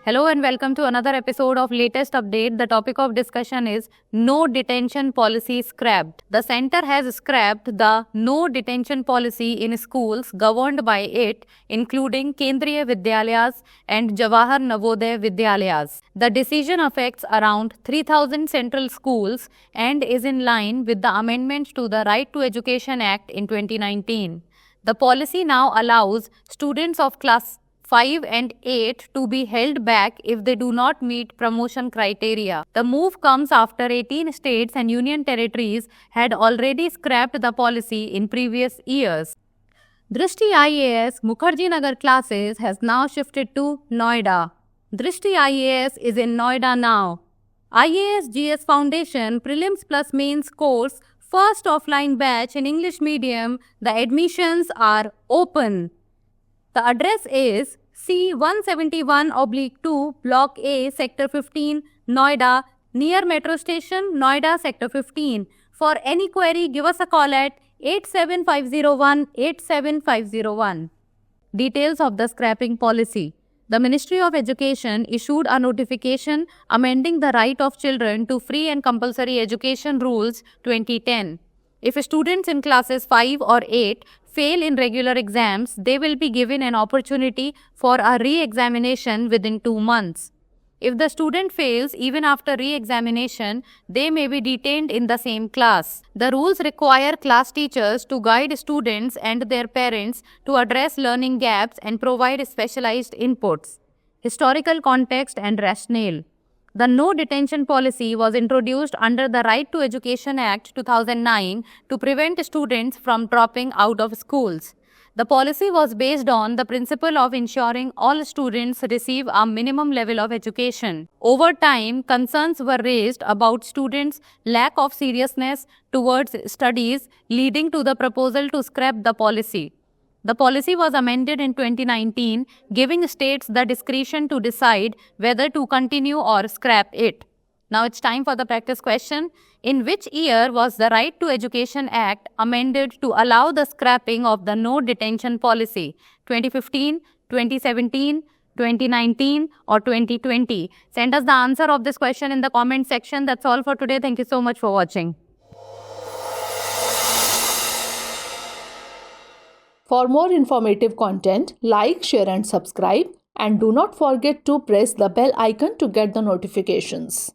Hello and welcome to another episode of Latest Update. The topic of discussion is No Detention Policy Scrapped. The center has scrapped the No Detention Policy in schools governed by it, including Kendriya Vidyalayas and Jawahar Navodaya Vidyalayas. The decision affects around 3,000 central schools and is in line with the amendment to the Right to Education Act in 2019. The policy now allows students of class 5 and 8 to be held back if they do not meet promotion criteria. The move comes after 18 states and union territories had already scrapped the policy in previous years. Drishti IAS Mukherjee Nagar classes has now shifted to Noida. Drishti IAS is in Noida now. IAS GS Foundation Prelims plus Mains course first offline batch in English medium, the admissions are open. The address is C171/2, Block A, Sector 15, Noida, near Metro Station, Noida, Sector 15. For any query, give us a call at 87501-87501. Details of the scrapping policy. The Ministry of Education issued a notification amending the Right of Children to Free and Compulsory Education Rules 2010. If students in classes 5 or 8 fail in regular exams, they will be given an opportunity for a re-examination within 2 months. If the student fails even after re-examination, they may be detained in the same class. The rules require class teachers to guide students and their parents to address learning gaps and provide specialized inputs. Historical context and rationale. The No Detention Policy was introduced under the Right to Education Act 2009 to prevent students from dropping out of schools. The policy was based on the principle of ensuring all students receive a minimum level of education. Over time, concerns were raised about students' lack of seriousness towards studies, leading to the proposal to scrap the policy. The policy was amended in 2019, giving states the discretion to decide whether to continue or scrap it. Now it's time for the practice question. In which year was the Right to Education Act amended to allow the scrapping of the No Detention Policy? 2015, 2017, 2019 or 2020? Send us the answer of this question in the comment section. That's all for today. Thank you so much for watching. For more informative content, like, share and subscribe, and do not forget to press the bell icon to get the notifications.